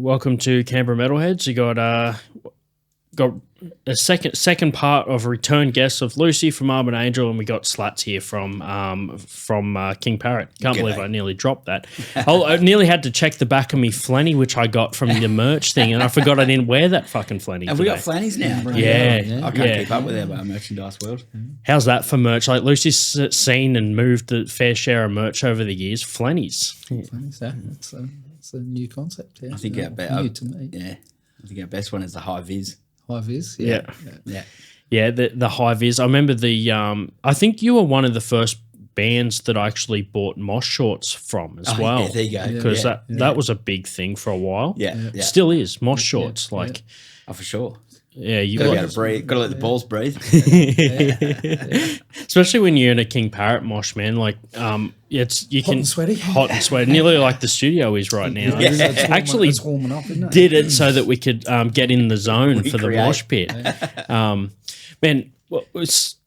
welcome to Canberra Metalheads. You got a second part of a return guest of Lucy from Armoured Angel, and we got Slatts here from King Parrot. Can't believe I nearly dropped that. I nearly had to check the back of me flanny, which I got from the merch thing, and I forgot I didn't wear that fucking flanny. Have today. we got flannies now? Yeah. I can't keep up with our merchandise world. How's that for merch? Like Lucy's seen and moved the fair share of merch over the years. Flannies. It's a new concept. Yeah. I think new to me. Yeah, I think our best one is the high vis. High vis. Yeah. The high vis. I remember I think you were one of the first bands that I actually bought mosh shorts from as well. Yeah, there you go. Because that was a big thing for a while. Yeah. Still is mosh shorts. Like, oh, for sure. Yeah, you got to breathe. Got to let the balls breathe. Especially when you're in a King Parrot mosh, man. Like, hot and sweaty, nearly like the studio is right now. Actually, it's warming up, isn't it? Did it so that we could get in the zone for the mosh pit. Man,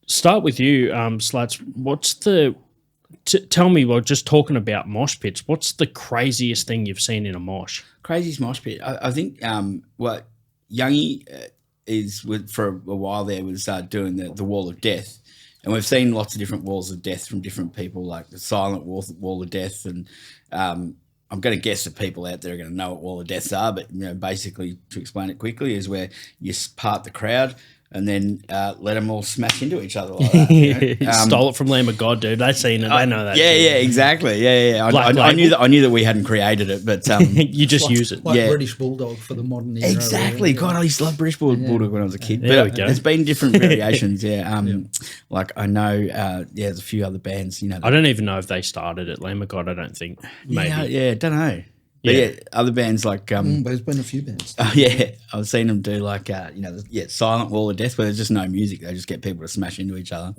start with you, Slatts. What's tell me, well, just talking about mosh pits, what's the craziest thing you've seen in a mosh? Craziest mosh pit? I think what Youngie for a while there was doing the Wall of Death. And we've seen lots of different walls of death from different people, like the silent wall of death. And I'm going to guess that people out there are going to know what wall of deaths are, but basically to explain it quickly is where you part the crowd and then let them all smash into each other like that. Stole it from Lamb of God, dude. They've seen it. They know that. Yeah, exactly. Yeah. I knew that we hadn't created it, but you just use it. Like British Bulldog for the modern era. Exactly. God, I used to love British Bulldog when I was a kid. But there's been different variations. Like I know, there's a few other bands. I don't even know if they started at Lamb of God. I don't think. Maybe. Yeah. Don't know. But other bands like there's been a few bands. I've seen them do like silent wall of death where there's just no music. They just get people to smash into each other.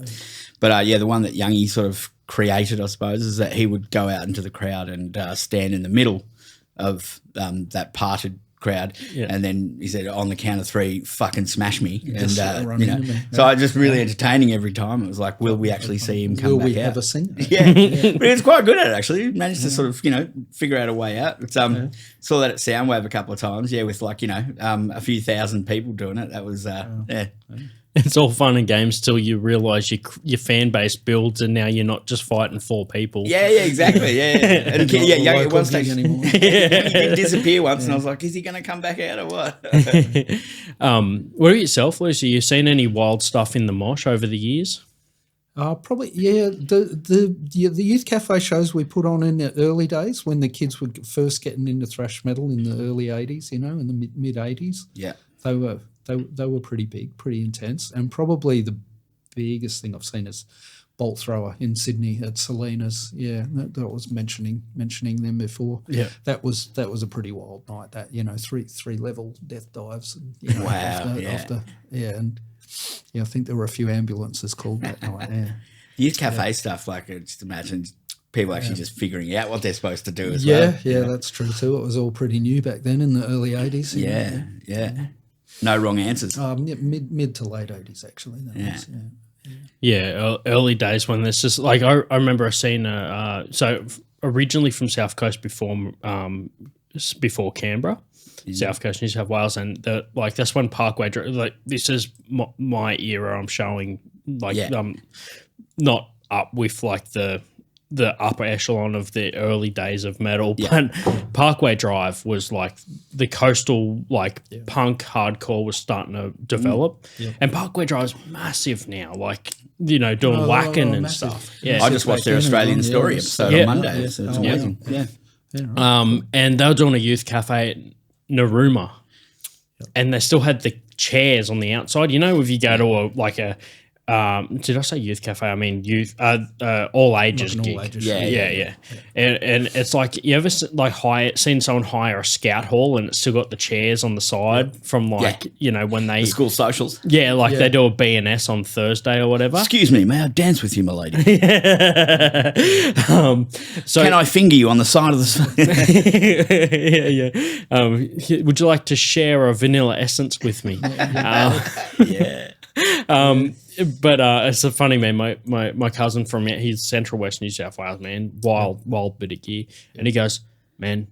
But the one that Youngie sort of created, I suppose, is that he would go out into the crowd and stand in the middle of that parted crowd, and then he said, on the count of 3, fucking smash me. And so I just really entertaining every time. It was like, will we actually see him come back out? Will we ever sing? But he was quite good at it, actually. He managed to sort of figure out a way out. But, saw that at Soundwave a couple of times, with like a few thousand people doing it. That was It's all fun and games till you realise your fan base builds and now you're not just fighting 4 people. Yeah, exactly. And Young at one stage he did disappear once, and I was like, is he going to come back out or what? What about yourself, Lucy? You seen any wild stuff in the mosh over the years? Probably, the youth cafe shows we put on in the early days when the kids were first getting into thrash metal in the early 80s, in the mid 80s. Yeah. They were pretty big, pretty intense, and probably the biggest thing I've seen is Bolt Thrower in Sydney at Selena's. Yeah, that was mentioning them before. Yeah, that was a pretty wild night. That 3 level death dives. And, I think there were a few ambulances called that night. Yeah, youth cafe stuff. Like just imagine people actually just figuring out what they're supposed to do as well. Yeah, that's true too. It was all pretty new back then in the early 80s. Yeah. No wrong answers. Mid to late 80s, actually. Early days when there's just like I remember seeing so originally from South Coast before Canberra, South Coast, New South Wales, and that's when Parkway, like this is my era. I'm showing not up with like the upper echelon of the early days of metal, but Parkway Drive was like the coastal punk hardcore was starting to develop, and Parkway Drive's massive now, doing whacking and stuff. I just watched their Australian Story episode on Monday. So it's amazing. And they were doing a youth cafe at Narooma, and they still had the chairs on the outside. If you go to did I say youth cafe? I mean youth, all ages gig. All ages. Yeah. And it's like you ever seen someone hire a scout hall and it's still got the chairs on the side from when they the school socials. They do a B&S on Thursday or whatever. Excuse me, may I dance with you, my lady? So can I finger you on the side of the? Would you like to share a vanilla essence with me? But it's a funny, man. My cousin from he's Central West New South Wales, man. Wild bit of gear. And he goes, man,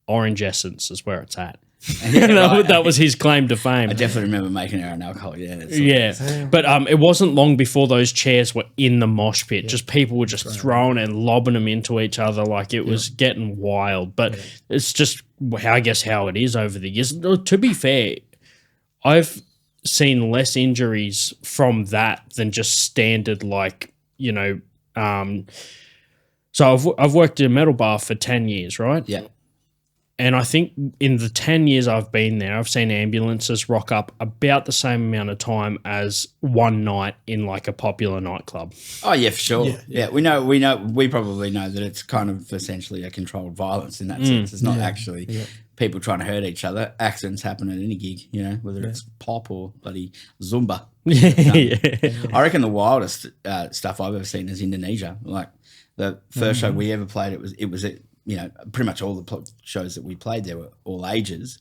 Orange Essence is where it's at. That was his claim to fame. I definitely remember making our own alcohol. Yeah, But it wasn't long before those chairs were in the mosh pit. Just people were just throwing and lobbing them into each other, like it was getting wild. But it's just, I guess, how it is over the years. To be fair, I've seen less injuries from that than just standard, like, you know. So I've worked in a metal bar for 10 years, right? Yeah. And I think in the 10 years I've been there, I've seen ambulances rock up about the same amount of time as one night in like a popular nightclub. Oh, yeah, for sure. Yeah. We probably know that it's kind of essentially a controlled violence in that sense. It's not actually people trying to hurt each other. Accidents happen at any gig, you know, whether it's pop or bloody Zumba. I reckon the wildest stuff I've ever seen is Indonesia. Like the first show we ever played, it was you know, pretty much all the shows that we played there were all ages,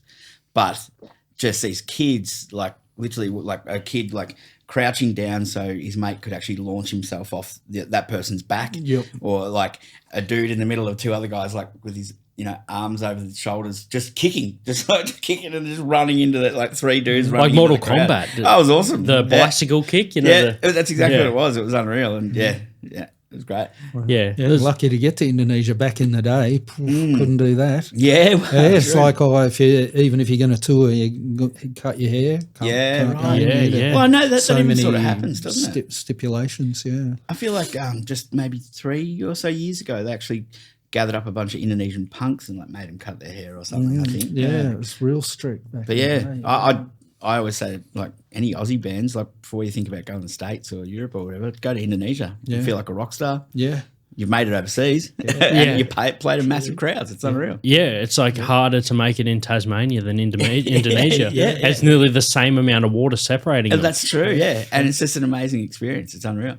but just these kids, like literally like a kid like crouching down so his mate could actually launch himself off that person's back, or like a dude in the middle of two other guys like with his, you know, arms over the shoulders, just kicking and just running into that, like three dudes running like Mortal into the crowd. Kombat. That was awesome. The bicycle kick, you know. That's exactly what it was. It was unreal, and it was great. Yeah, lucky to get to Indonesia back in the day. Couldn't do that. Yeah, it's like even if you're going to tour, you cut your hair. Well, I know that even sort of happens, doesn't it? Stipulations, yeah. I feel like just maybe 3 or so years ago, they actually gathered up a bunch of Indonesian punks and like made them cut their hair or something. I think. Yeah, it was real strict. Back but in the day. I always say, like, any Aussie bands, like, before you think about going to the States or Europe or whatever, go to Indonesia. You feel like a rock star. Yeah. You've made it overseas. And you played in massive crowds. It's unreal. Yeah, it's like harder to make it in Tasmania than Indonesia. It's nearly the same amount of water separating them. That's true, yeah. And it's just an amazing experience. It's unreal.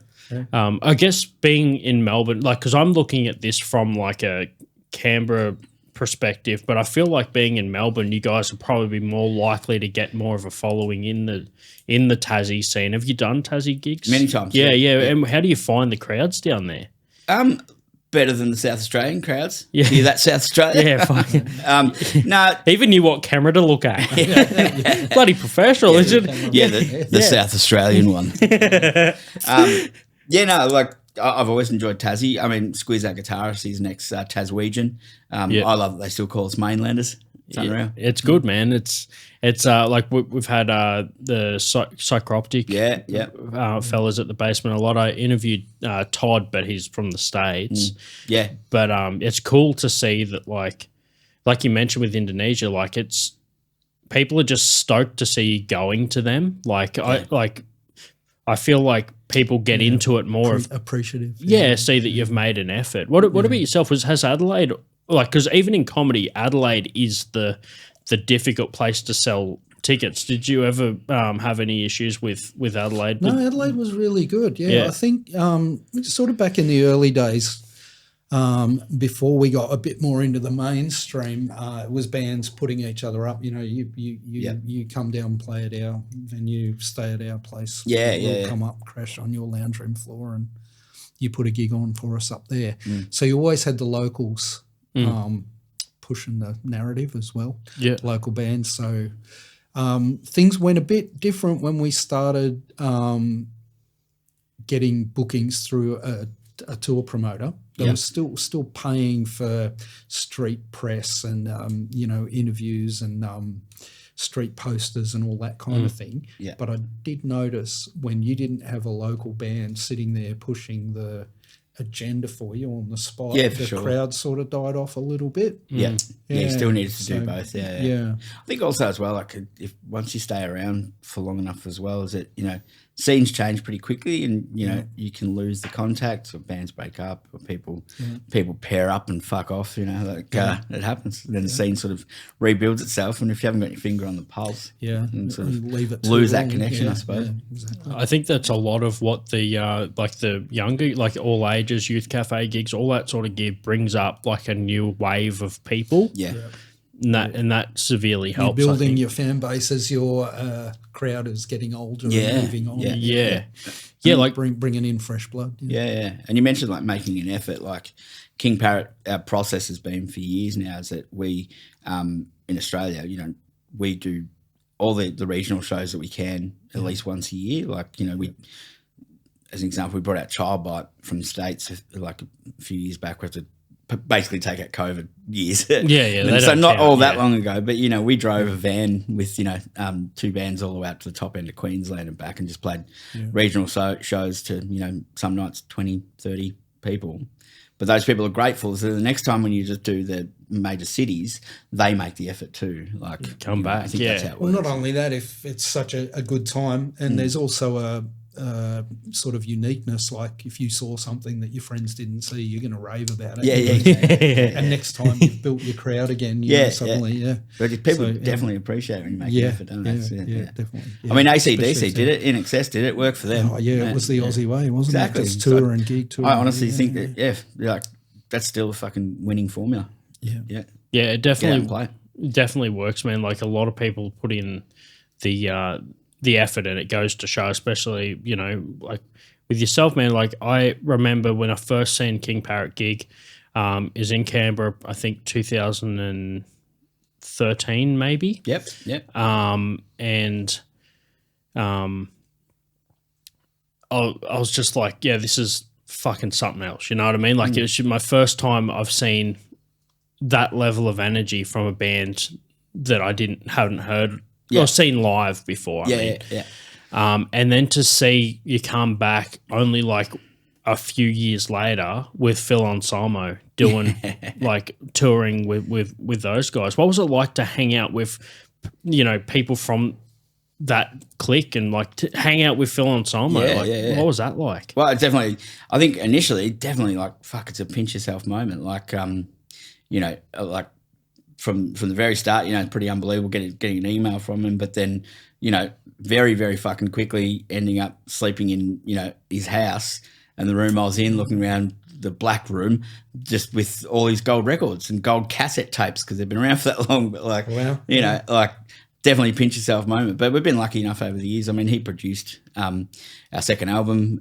I guess being in Melbourne, like, because I'm looking at this from, like, a Canberra perspective, but I feel like being in Melbourne, you guys will probably be more likely to get more of a following in the Tassie scene. Have you done Tassie gigs? Many times. Yeah. And how do you find the crowds down there? Better than the South Australian crowds. Yeah, hear that, South Australia? Yeah, fucking. No, even knew what camera to look at. Bloody professional, isn't it? Yeah, the South Australian one. Like, I've always enjoyed Tassie. I mean, Squeeze Our Guitarist, he's next Taswegian. I love that they still call us mainlanders. It's unreal. It's good, man. It's like we've had the Psychroptic fellas at the basement a lot. I interviewed Todd, but he's from the States. But it's cool to see that, like you mentioned with Indonesia, like it's people are just stoked to see you going to them. I feel like people get into it more appreciative. See that you've made an effort. What about yourself? Has Adelaide, like, because even in comedy, Adelaide is the difficult place to sell tickets. Did you ever have any issues with Adelaide? No, Adelaide was really good. Yeah. I think sort of back in the early days, before we got a bit more into the mainstream, it was bands putting each other up. You know, you come down and play at our venue, stay at our place. We'll come up, crash on your lounge room floor, and you put a gig on for us up there. So you always had the locals pushing the narrative as well. Yeah, local bands. So things went a bit different when we started getting bookings through a tour promoter. They were still paying for street press and interviews and street posters and all that kind of thing. Yeah. But I did notice when you didn't have a local band sitting there pushing the agenda for you on the spot, the crowd sort of died off a little bit. You still needed to do both. I think also as well, like, if once you stay around for long enough as well, is that, you know, scenes change pretty quickly, and you can lose the contact, or bands break up, or people pair up and fuck off. You know, like it happens. Then the scene sort of rebuilds itself, and if you haven't got your finger on the pulse, and sort of leave it lose that connection, I suppose. Exactly. I think that's a lot of what the like the younger, like all ages youth cafe gigs, all that sort of gear brings up like a new wave of people. And that severely helps. You're building your fan base as your crowd is getting older and moving on. Like bringing in fresh blood. And you mentioned like making an effort. Like, King Parrot, our process has been for years now is that we, in Australia, we do all the regional shows that we can at least once a year. Like, we, as an example, we brought out Child Bite from the States like a few years back. We have to basically take out COVID years. Yeah. So not all that long ago, but, we drove a van with, 2 bands all the way out to the top end of Queensland and back and just played regional shows to, some nights 20, 30 people. But those people are grateful. So the next time when you just do the major cities, they make the effort too. Like come back. I think that's how it Well, works. not only that, if it's such a good time, and there's also a sort of uniqueness. Like if you saw something that your friends didn't see, you're going to rave about it. Yeah. And next time you've built your crowd again, suddenly. But people definitely appreciate it when you make the effort, don't they? Yeah, definitely. Yeah. I mean, AC/DC did it, In Excess did it, worked for them. Oh, yeah, it was the Aussie way, wasn't Exactly. it? Just tour and gig tour. I honestly think that, like, that's still a fucking winning formula. Yeah. Yeah, it Get out and play. definitely works, man. Like a lot of people put in the effort, and it goes to show, especially, like with yourself, man. Like I remember when I first seen King Parrot gig is in Canberra, I think 2013 maybe. Yep. I was just like, yeah, this is fucking something else. You know what I mean? Like it was my first time I've seen that level of energy from a band that I hadn't heard or seen live before. And then to see you come back only like a few years later with Phil Anselmo doing like touring with those guys. What was it like to hang out with, people from that clique and like to hang out with Phil Anselmo? What was that like? Well, it's definitely, I think initially, definitely like, fuck, it's a pinch yourself moment. Like, like from the very start, it's pretty unbelievable getting an email from him, but then, very, very fucking quickly ending up sleeping in, his house and the room I was in, looking around the black room, just with all these gold records and gold cassette tapes because they've been around for that long. But like, like definitely pinch yourself moment. But we've been lucky enough over the years. I mean, he produced our second album.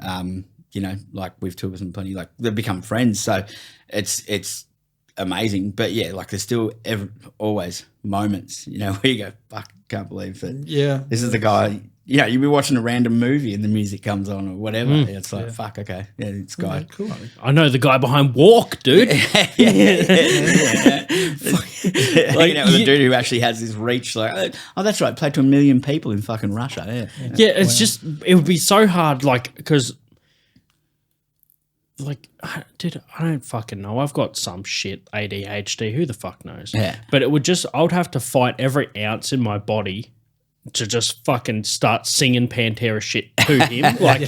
Like we've toured with him plenty. Like they've become friends. So it's amazing. But yeah, like there's still always moments, where you go, fuck, can't believe that. Yeah, this is the guy. You'll be watching a random movie and the music comes on or whatever. It's like, fuck, okay. Yeah, it's guy. Okay, cool. I know the guy behind Walk, dude. Like, the dude who actually has this reach, like, oh, that's right, played to 1 million people in fucking Russia. Yeah, it's just, it would be so hard, like, because, like, dude, I don't fucking know. I've got some shit, ADHD, who the fuck knows? Yeah. But it would just, I would have to fight every ounce in my body to just fucking start singing Pantera shit to him, like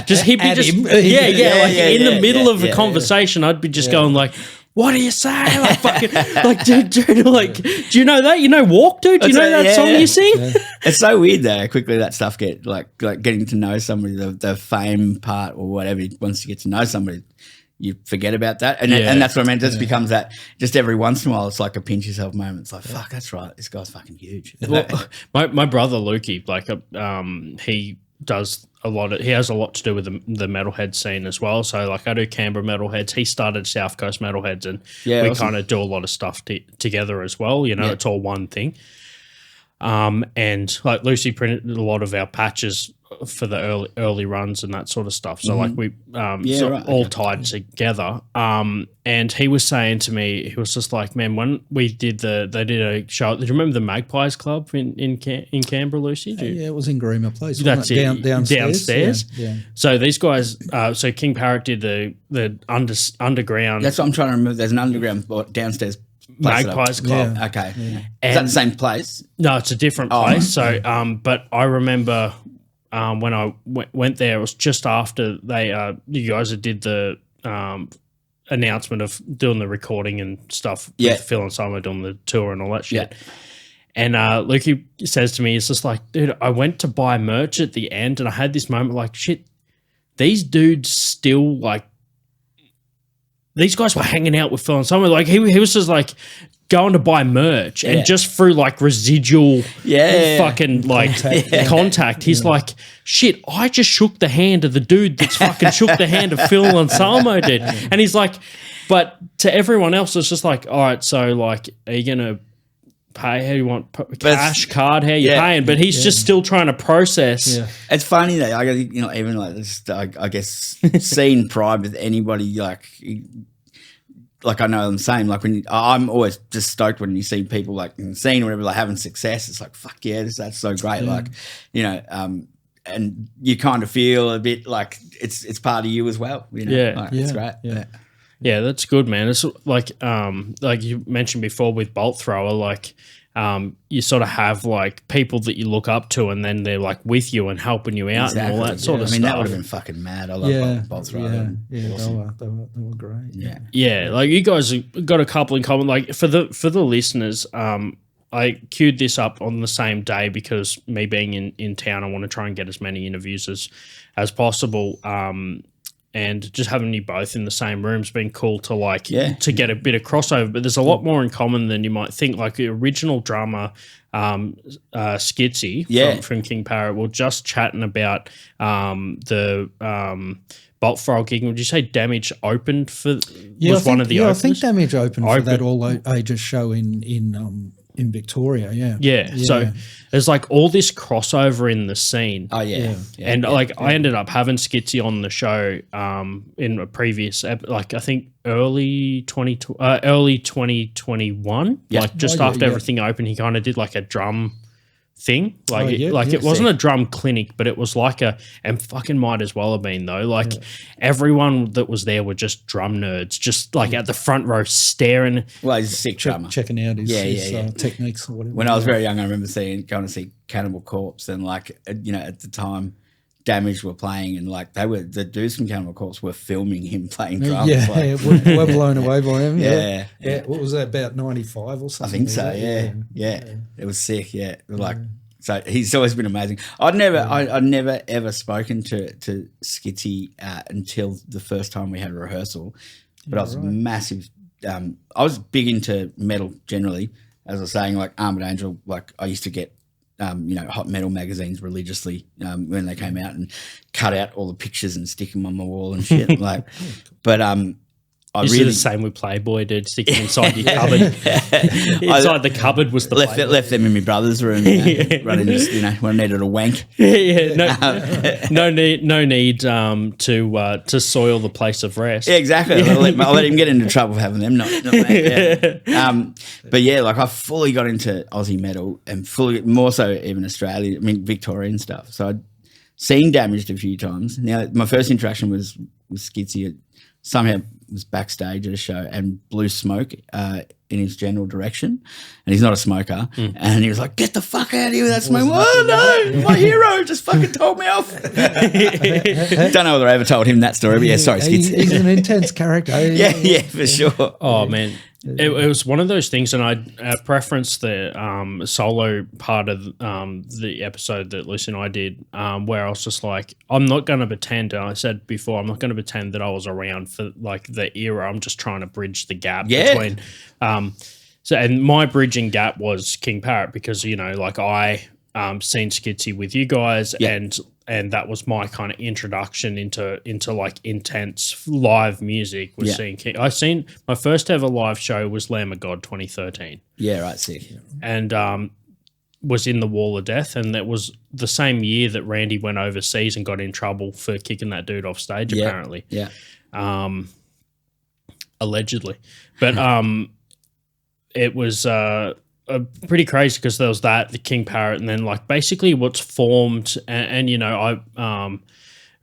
just he'd be just in the middle of a conversation, I'd be just going like, "What do you say?" Like fucking, like dude, like, do you know that? You know Walk, dude? Do you know that song you sing? Yeah. It's so weird though how quickly that stuff get like getting to know somebody, the fame part or whatever. Once you get to know somebody, you forget about that. And that's what I meant. It just becomes that just every once in a while, it's like a pinch yourself moment. It's like, fuck, that's right. This guy's fucking huge. Well, my brother Lukey, like, he does he has a lot to do with the metalhead scene as well. So like I do Canberra Metalheads. He started South Coast Metalheads and we kind of do a lot of stuff together as well. It's all one thing. And like Lucy printed a lot of our patches for the early runs and that sort of stuff. So like we all tied together. And he was saying to me, he was just like, man, when we did they did a show. Do you remember the Magpies Club in Canberra, Lucy? Yeah, it was in Grima Place. That's it. Downstairs. Yeah. So these guys, so King Parrot did the underground. That's what I'm trying to remember. There's an underground Magpies downstairs. Club. Yeah. Okay. Yeah. Is that the same place? No, it's a different place. So, but I remember when I went there, it was just after you guys did the announcement of doing the recording and stuff with Phil and Simon doing the tour and all that shit. Yeah. And Lukey says to me, it's just like, dude, I went to buy merch at the end and I had this moment like, shit, these dudes still like, these guys were hanging out with Phil and Simon. Like he was just like going to buy merch and just through like residual fucking like contact, he's like, shit, I just shook the hand of the dude that's fucking shook the hand of Phil Anselmo, dude. And he's like, but to everyone else, it's just like, all right, so like, are you going to pay? How do you want cash, card? How you paying? But he's just still trying to process. Yeah. It's funny that I even like this. I guess seeing pride with anybody like I know I'm saying, like when I'm always just stoked when you see people like in the scene or whatever, like having success. It's like, fuck yeah, that's so great. Like, and you kind of feel a bit like it's part of you as well. It's great. Yeah, that's good, man. It's like you mentioned before with Bolt Thrower, like you sort of have like people that you look up to, and then they're like with you and helping you out and all that sort of stuff. That would have been fucking mad. I love Bolt Thrower. Yeah, awesome. they were great. Yeah. Like you guys have got a couple in common. Like for the listeners, I queued this up on the same day because me being in town, I want to try and get as many interviews as possible. And just having you both in the same room's been cool to to get a bit of crossover. But there's a lot more in common than you might think. Like the original drummer, Skitsy from King Parrot, were just chatting about the Bolt Thrower gig. Would you say Damage opened for one of the openers? I think Damage opened for that all ages show in Victoria, yeah. So there's like all this crossover in the scene. I ended up having Skitsy on the show in a previous I think early 2021, just after everything opened, he kind of did like a drum thing, it wasn't a drum clinic, but it was like and fucking might as well have been though. Like everyone that was there were just drum nerds, just like at the front row staring. Well, he's a sick drummer, checking out his techniques or whatever. When I was very young, I remember going to see Cannibal Corpse, and like at the time, Damage were playing, and like the dudes from Cannibal Corpse were filming him playing drums. We're blown away by him. Yeah. What was that, about 95 or something? I think so. Yeah. It was sick. Yeah, so he's always been amazing. I'd never ever spoken to Skitsy until the first time we had a rehearsal, but I was massive. I was big into metal generally, as I was saying, like Armoured Angel. Like I used to get hot metal magazines religiously when they came out and cut out all the pictures and stick them on my wall and shit. But I really the same with Playboy, dude. Stick them inside your cupboard. Inside the cupboard was the left them in my brother's room, running just when I needed a wank. No need to soil the place of rest. Yeah, exactly. I'll let him get into trouble for having them. Not but yeah, like I fully got into Aussie metal and fully more so even Australia. I mean Victorian stuff. So I'd seen Damaged a few times. Now my first interaction was with Skitsy. Somehow was backstage at a show and blew smoke in his general direction, and he's not a smoker, and he was like, "Get the fuck out of here with that smoke!" Oh no, my hero just fucking told me off. Don't know whether I ever told him that story, but sorry, Skitsy. He's an intense character. Yeah, for sure. Oh man. It was one of those things, and I preferenced the solo part of the episode that Lucy and I did, where I was just like, I'm not going to pretend, and I said before, I'm not going to pretend that I was around for like the era. I'm just trying to bridge the gap between. And my bridging gap was King Parrot because I seen Skitsy with you guys, and that was my kind of introduction into like intense live music. Was seeing King. I seen my first ever live show was Lamb of God 2013. Yeah, right, sick. And was in the Wall of Death, and that was the same year that Randy went overseas and got in trouble for kicking that dude off stage. Apparently, allegedly, but it was. Pretty crazy because there was the King Parrot, and then like basically what's formed and I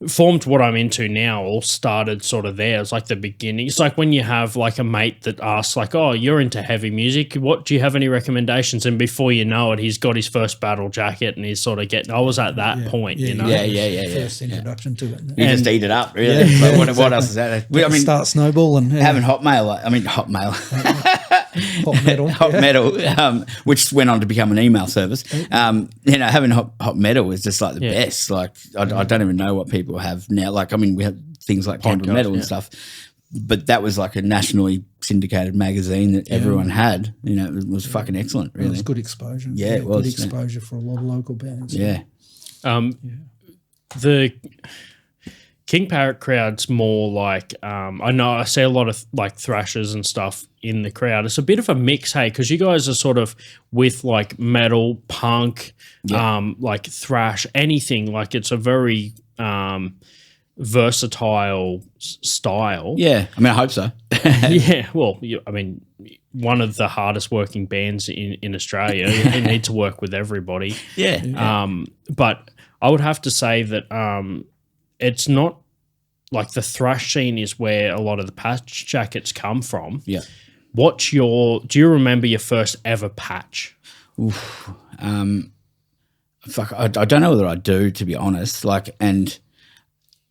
formed what I'm into now all started sort of there. It's like the beginning. It's like when you have like a mate that asks like, oh, you're into heavy music, what do you have any recommendations? And before you know it, he's got his first battle jacket and he's sort of getting, I was at that point, First introduction to it. You just eat it up, really. Yeah. Like, what else is that? Start snowballing. Having hot metal, hot metal, which went on to become an email service. Having hot metal is just like the best. Like I don't even know what people have now. Like, I mean, we have things like Canberra Metal and stuff, but that was like a nationally syndicated magazine that everyone had. You know, it was fucking excellent, really. It was good exposure. Yeah, it was. Good exposure for a lot of local bands. Yeah. The King Parrot crowd's more like I know I see a lot of like thrashers and stuff in the crowd. It's a bit of a mix, hey, because you guys are sort of with like metal, punk, like thrash, anything. Like it's a very versatile style. Yeah, I mean, I hope so. Yeah, well, I mean, one of the hardest working bands in Australia. You need to work with everybody. Yeah. But I would have to say that it's not like the thrash scene is where a lot of the patch jackets come from. Yeah. Do you remember your first ever patch? Oof. Fuck, I don't know whether I do, to be honest. Like, and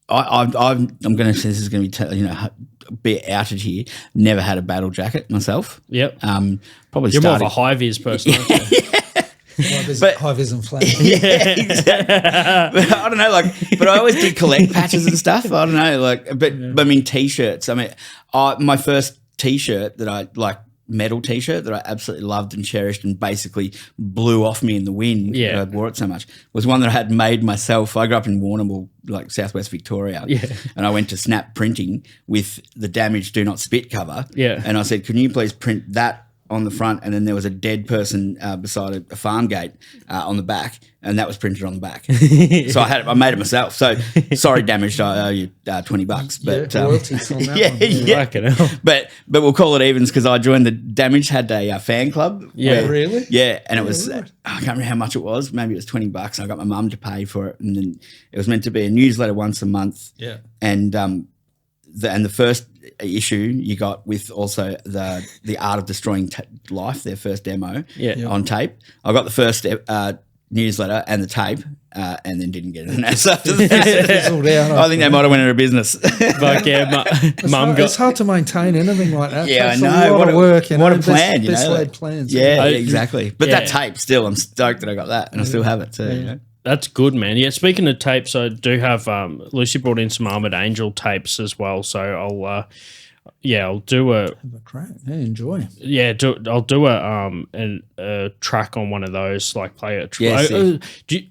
I'm going to say this is going to be a bit outed here. Never had a battle jacket myself. Yep. Probably you're started, more of a high vis person, aren't you? High vis and flat. Yeah, exactly. But I don't know, but I always did collect patches and stuff. I don't know, but I mean, t-shirts. I mean, my first t-shirt that I metal t-shirt that I absolutely loved and cherished and basically blew off me in the wind. Yeah, I wore it so much. Was one that I had made myself. I grew up in Warrnambool, like southwest Victoria. Yeah, and I went to Snap Printing with the Damaged Do Not Spit cover. Yeah, and I said, "Can you please print that on the front?" And then there was a dead person beside a farm gate on the back, and that was printed on the back. So I made it myself. So sorry, Damaged, I owe you $20. But royalties on that one. But we'll call it evens because I joined the Damaged had a fan club. Yeah, really? Yeah, and it was I can't remember how much it was. Maybe it was $20. I got my mum to pay for it, and then it was meant to be a newsletter once a month. Yeah, and the first issue you got with also the Art of Destroying Life, their first demo on tape. I got the first newsletter and the tape, and then didn't get it. After that, I think they might have went out of business. But it's hard to maintain anything like that. Yeah, It's I know. A lot of work. What a plan, best laid plans. Yeah, exactly. But that tape, still, I'm stoked that I got that, and I still have it. So, you know. That's good, man. Yeah, speaking of tapes, I do have Lucy brought in some Armoured Angel tapes as well, so I'll do a enjoy. Yeah, I'll do a track on one of those, like play it. Yes,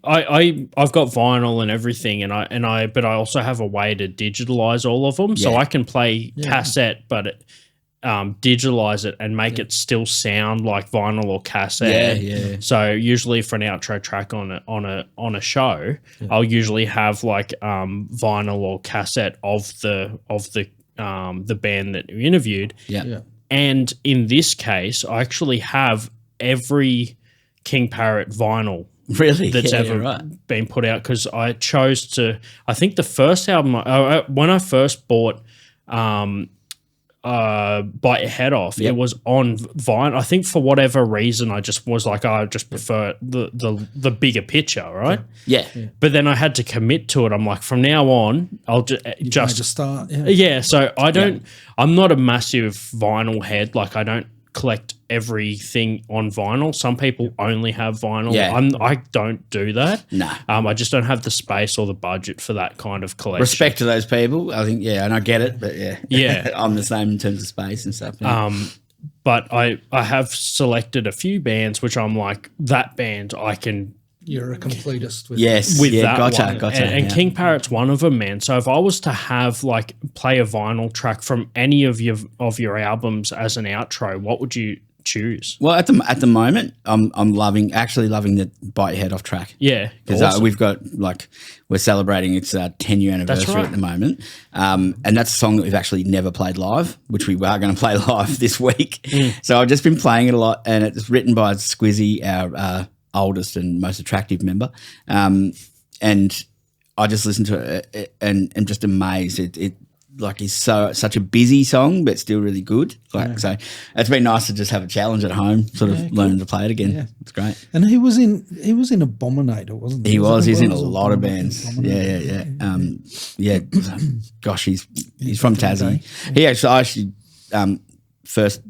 I've got vinyl and everything, but I also have a way to digitalize all of them, so I can play cassette, but digitalize it and make it still sound like vinyl or cassette. Yeah. So usually for an outro track on a show, I'll usually have like vinyl or cassette of the band that we interviewed. Yeah. And in this case, I actually have every King Parrot vinyl really that's ever been put out, because I chose to. I think the first album when I first bought Bite Your Head Off, it was on vinyl. I think for whatever reason, I just was like, I just prefer the bigger picture, right? Yeah. But then I had to commit to it. I'm like, from now on, I'll just start. Yeah. So I don't. I'm not a massive vinyl head. Like, I don't collect everything on vinyl. Some people only have vinyl. Yeah. I don't do that. No. I just don't have the space or the budget for that kind of collection. Respect to those people. I think, and I get it, but Yeah. I'm the same in terms of space and stuff. Yeah. But I have selected a few bands which I'm like, that band I can. You're a completist with that gotcha. one. And King Parrot's one of them, man. So if I was to have play a vinyl track from any of your albums as an outro, what would you choose? Well, at the moment, I'm loving the Bite Your Head Off track. Yeah, because awesome. we've got we're celebrating its 10-year anniversary at the moment, and that's a song that we've actually never played live, which we are going to play live this week. So I've just been playing it a lot, and it's written by Squizzy, our oldest and most attractive member, and I just listened to it and am just amazed. It is such a busy song, but still really good. So it's been nice to just have a challenge at home, sort of learning to play it again. Yeah. It's great. And he was in Abominator, wasn't he? He's in a lot of bands. Yeah. Gosh, he's from Tassie. I actually first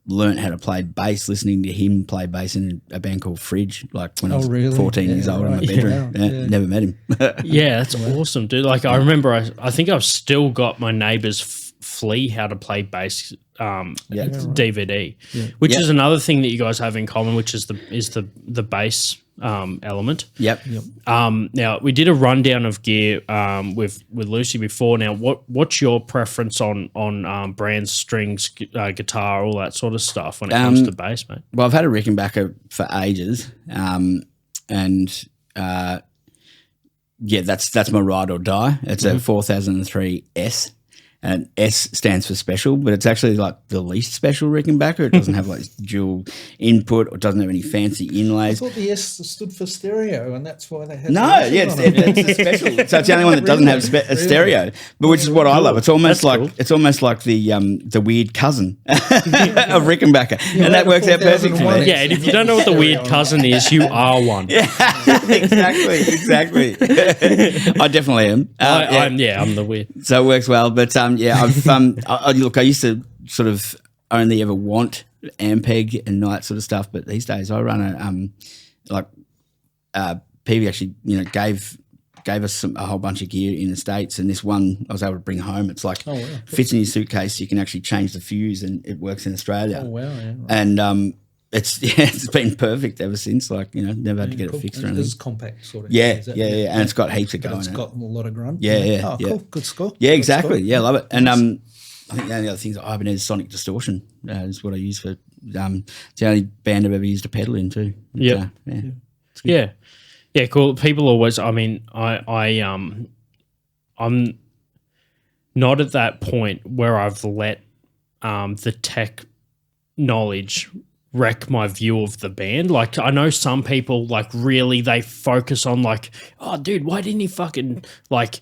learnt how to play bass listening to him play bass in a band called Fridge, when I was 14 years old in my bedroom. Never met him. Yeah, that's awesome, dude. I remember, I think I've still got my neighbour's Flea How to Play Bass DVD, which is another thing that you guys have in common, which is the bass element. Yep. Now we did a rundown of gear with Lucy before. Now, what's your preference on brands, strings, guitar, all that sort of stuff when it comes to bass, mate? Well, I've had a Rickenbacker for ages, and that's my ride or die. It's a 4003 S. And S stands for special, but it's actually like the least special Rickenbacker. It doesn't have like dual input or doesn't have any fancy inlays. I thought the S stood for stereo, and that's why they had. It's a special. So it's the only one that doesn't have a stereo, but which is what I love. It's almost like the weird cousin of Rickenbacker, and that works out perfect for me. Yeah, and if you don't know what the weird cousin is, you are one. Yeah, exactly. I definitely am. I'm the weird. So it works well, but I used to sort of only ever want Ampeg and all that sort of stuff, but these days I run Peavy actually, gave us a whole bunch of gear in the States, and this one I was able to bring home. It's like fits in your suitcase. You can actually change the fuse, and it works in Australia. Oh wow! Yeah, right. And it's been perfect ever since. Like never had to get it fixed or anything. It's compact sort of. Yeah, and it's got heaps of going. It's got a lot of grunt. Yeah. Oh, cool. Good score. Yeah, exactly. Yeah, I love it. And I think the only other things Ibanez Sonic Distortion is what I use for. It's the only band I've ever used a pedal in too. Yeah, cool. People always. I mean, I'm not at that point where I've let the tech knowledge wreck my view of the band. Like, I know some people, like, really, they focus on, like, oh, dude, why didn't he fucking, like,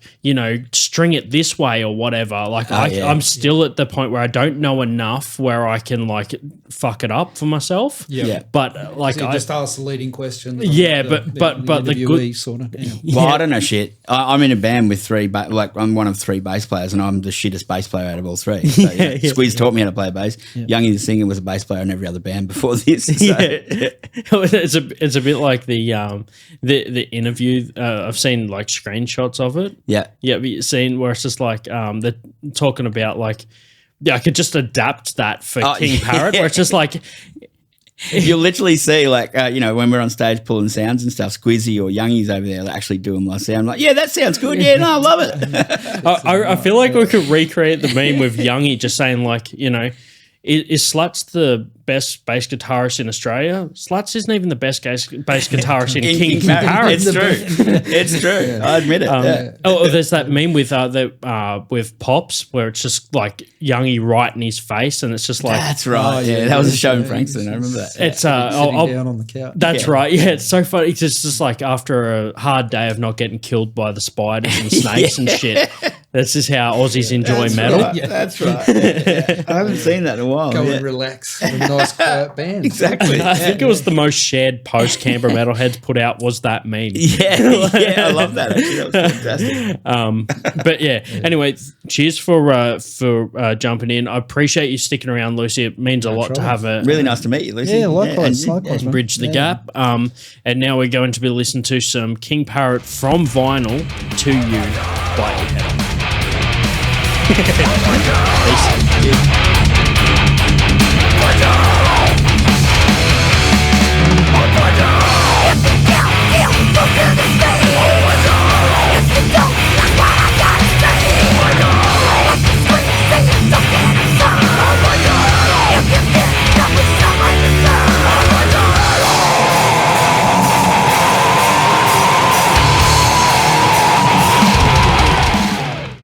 string it this way or whatever. Like, I'm still at the point where I don't know enough where I can, like, fuck it up for myself. Yeah. But, like, so you just ask the leading question. Yeah, but the good sort of. Well, I don't know shit. I'm in a band with I'm one of three bass players, and I'm the shittest bass player out of all three. So, Squeeze taught me how to play bass. Yeah. Youngie the singer was a bass player in every other band before this. So. It's a bit like the interview. I've seen like screenshots of it. Yeah. But you've seen where it's just like they're talking about like, I could just adapt that for King Parrot, where it's just like you'll literally see like when we're on stage pulling sounds and stuff, Squizzy or Youngie's over there actually doing my sound. I'm like, yeah, that sounds good. Yeah, no, I love it. I feel like we could recreate the meme with Youngie just saying like, is Slatts the best bass guitarist in Australia? Slatts isn't even the best bass guitarist in King Parrot. It's true. It's true. Yeah. I admit it. There's that meme with Pops where it's just like Youngie right in his face, and it's just like that's right. That was a show in Frankston. I remember that. It's sitting down on the couch. That's right. Yeah, it's so funny. It's just like after a hard day of not getting killed by the spiders and snakes and shit. This is how Aussies enjoy metal. Right. Yeah. That's right. Yeah. I haven't seen that in a while. Go and relax with a nice quiet band. Exactly. I think it was the most shared post Canberra Metalheads put out was that meme. Yeah, I love that. Actually, that was fantastic. But anyway, cheers for jumping in. I appreciate you sticking around, Lucy. It means a lot to have a really nice to meet you, Lucy. Yeah, likewise. And bridge the gap. And now we're going to be listening to some King Parrot from vinyl to you by Peace.